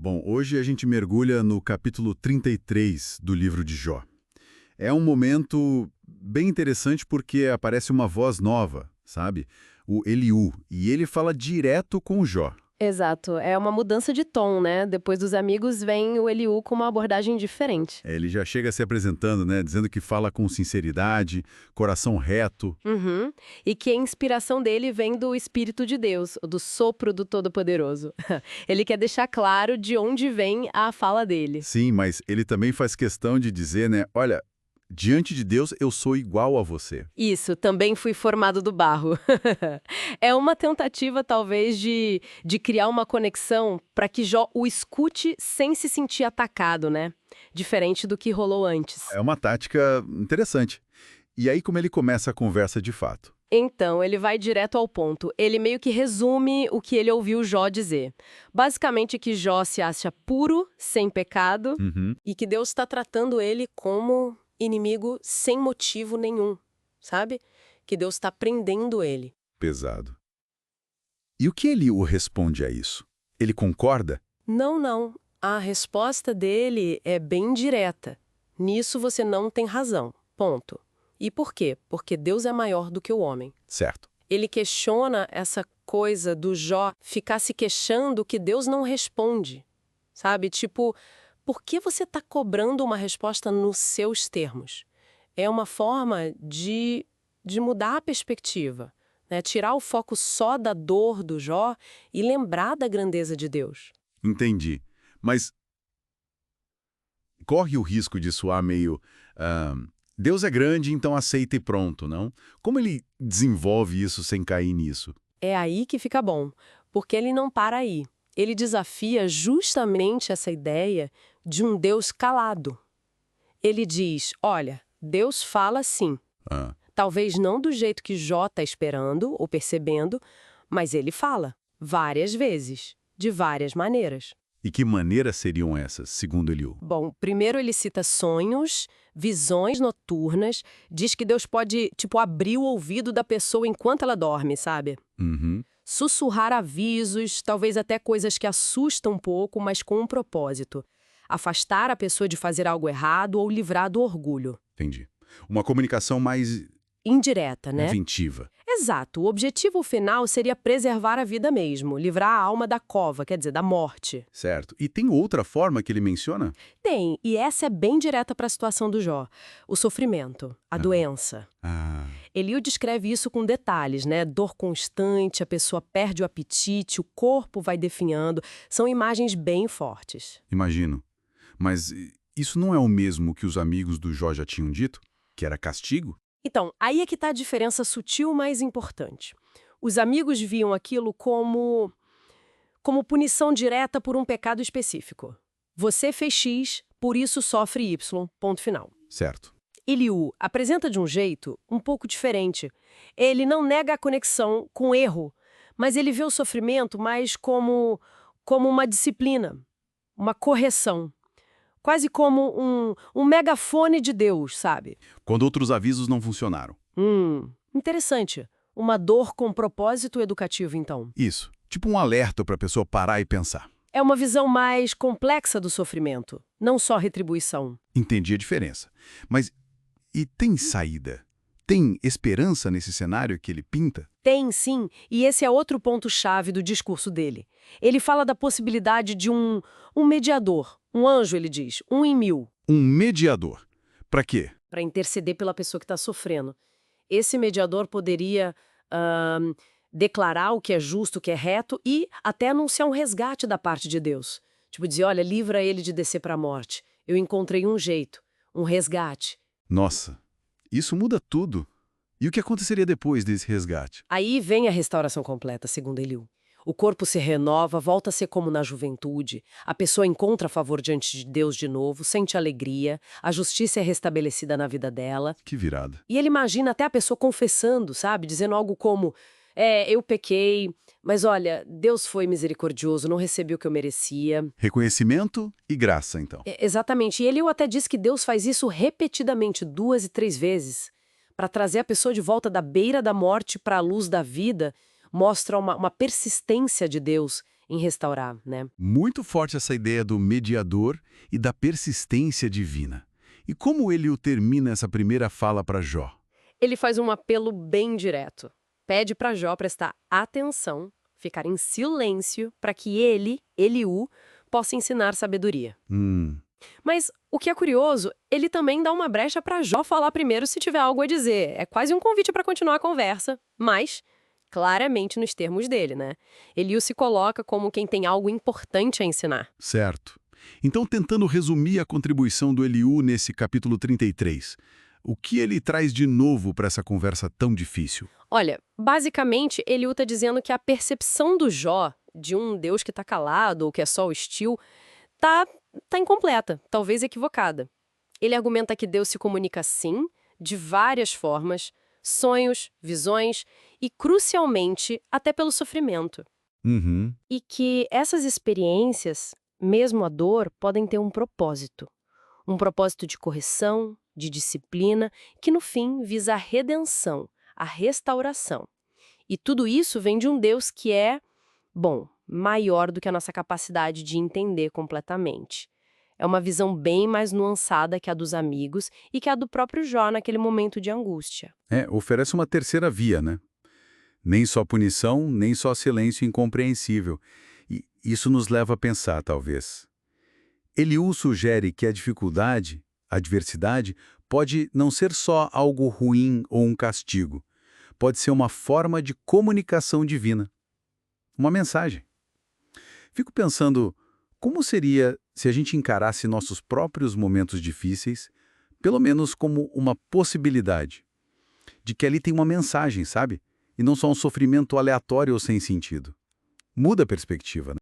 Bom, hoje a gente mergulha no capítulo 33 do livro de Jó. É um momento bem interessante porque aparece uma voz nova, sabe? O Eliú, e ele fala direto com o Jó. Exato, é uma mudança de tom, né? Depois dos amigos vem o Eliú com uma abordagem diferente. Ele já chega se apresentando, né? Dizendo que fala com sinceridade, coração reto. Uhum. E que a inspiração dele vem do Espírito de Deus, do sopro do Todo-Poderoso. Ele quer deixar claro de onde vem a fala dele. Sim, mas ele também faz questão de dizer, né? Olha, diante de Deus eu sou igual a você. Isso, também fui formado do barro. É uma tentativa, talvez, de criar uma conexão para que Jó o escute sem se sentir atacado, né? Diferente do que rolou antes. É uma tática interessante. E aí como ele começa a conversa de fato? Então, ele vai direto ao ponto. Ele meio que resume o que ele ouviu Jó dizer. Basicamente que Jó se acha puro, sem pecado, Uhum. e que Deus está tratando ele como inimigo sem motivo nenhum, sabe? Que Deus está prendendo ele. Pesado. E o que ele o responde a isso? Ele concorda? Não, não. A resposta dele é bem direta. Nisso você não tem razão. Ponto. E por quê? Porque Deus é maior do que o homem. Certo. Ele questiona essa coisa do Jó ficar se queixando que Deus não responde. Sabe? Tipo, por que você está cobrando uma resposta nos seus termos? É uma forma de mudar a perspectiva, né? Tirar o foco só da dor do Jó e lembrar da grandeza de Deus. Entendi. Mas corre o risco de soar meio... Deus é grande, então aceita e pronto, não? Como ele desenvolve isso sem cair nisso? É aí que fica bom, porque ele não para aí. Ele desafia justamente essa ideia de um Deus calado. Ele diz, olha, Deus fala sim. Ah, Talvez não do jeito que Jó está esperando ou percebendo, mas ele fala, várias vezes, de várias maneiras. e que maneiras seriam essas, segundo Eliú? Bom, primeiro ele cita sonhos, visões noturnas, diz que Deus pode, tipo, abrir o ouvido da pessoa enquanto ela dorme, sabe? Uhum, Sussurrar avisos, talvez até coisas que assustam um pouco, mas com um propósito. Afastar a pessoa de fazer algo errado ou livrar do orgulho. entendi. Uma comunicação mais Indireta, né? inventiva. Exato. O objetivo final seria preservar a vida mesmo, livrar a alma da cova, quer dizer, da morte. Certo. E tem outra forma que ele menciona? Tem, e essa é bem direta para a situação do Jó. O sofrimento, a doença. Ah, Eliú descreve isso com detalhes, né? Dor constante, a pessoa perde o apetite, o corpo vai definhando. São imagens bem fortes. imagino. Mas isso não é o mesmo que os amigos do Jó já tinham dito? Que era castigo? Então, aí é que está a diferença sutil mais importante. Os amigos viam aquilo como punição direta por um pecado específico. Você fez X, por isso sofre Y, ponto final. Certo. Eliú apresenta de um jeito um pouco diferente. Ele não nega a conexão com o erro, mas ele vê o sofrimento mais como uma disciplina, uma correção. Quase como um megafone de Deus, sabe? Quando outros avisos não funcionaram. Interessante. Uma dor com propósito educativo, então. Isso. Tipo um alerta para a pessoa parar e pensar. É uma visão mais complexa do sofrimento, não só retribuição. Entendi a diferença. Mas e tem saída? Tem esperança nesse cenário que ele pinta? Tem, sim, e esse é outro ponto-chave do discurso dele. Ele fala da possibilidade de um mediador, um anjo, ele diz, 1 em 1000, Um mediador. Para quê? para interceder pela pessoa que está sofrendo. Esse mediador poderia declarar o que é justo, o que é reto e até anunciar um resgate da parte de Deus. Tipo dizer, olha, livra ele de descer para a morte. Eu encontrei um jeito, um resgate. Nossa, isso muda tudo. E o que aconteceria depois desse resgate? Aí vem a restauração completa, segundo Eliú. O corpo se renova, volta a ser como na juventude, a pessoa encontra favor diante de Deus de novo, sente alegria, a justiça é restabelecida na vida dela. Que virada. E ele imagina até a pessoa confessando, sabe? Dizendo algo como, eu pequei, mas olha, Deus foi misericordioso, não recebi o que eu merecia. Reconhecimento e graça, então. Exatamente. E Eliú até diz que Deus faz isso repetidamente, 2 e 3 vezes, para trazer a pessoa de volta da beira da morte para a luz da vida. Mostra uma persistência de Deus em restaurar, né? Muito forte essa ideia do mediador e da persistência divina. E como ele o termina essa primeira fala para Jó? Ele faz um apelo bem direto. Pede para Jó prestar atenção, ficar em silêncio, para que ele, Eliú, possa ensinar sabedoria. Mas o que é curioso, ele também dá uma brecha para Jó falar primeiro se tiver algo a dizer. É quase um convite para continuar a conversa, mas claramente nos termos dele, né? Eliú se coloca como quem tem algo importante a ensinar. Certo. Então, tentando resumir a contribuição do Eliú nesse capítulo 33, o que ele traz de novo para essa conversa tão difícil? Olha, basicamente, Eliú está dizendo que a percepção do Jó, de um Deus que está calado ou que é só hostil, tá incompleta, talvez equivocada. Ele argumenta que Deus se comunica sim, de várias formas, sonhos, visões e, crucialmente, até pelo sofrimento. E que essas experiências, mesmo a dor, podem ter um propósito. Um propósito de correção, de disciplina, que no fim visa a redenção, a restauração. E tudo isso vem de um Deus que é, bom, maior do que a nossa capacidade de entender completamente. É uma visão bem mais nuançada que a dos amigos e que a do próprio Jó naquele momento de angústia. Oferece uma terceira via, né? Nem só punição, nem só silêncio incompreensível. E isso nos leva a pensar, talvez. Eliú sugere que a dificuldade, a adversidade, pode não ser só algo ruim ou um castigo. Pode ser uma forma de comunicação divina. Uma mensagem. Fico pensando, como seria se a gente encarasse nossos próprios momentos difíceis, pelo menos como uma possibilidade, de que ali tem uma mensagem, sabe? E não só um sofrimento aleatório ou sem sentido. Muda a perspectiva, né?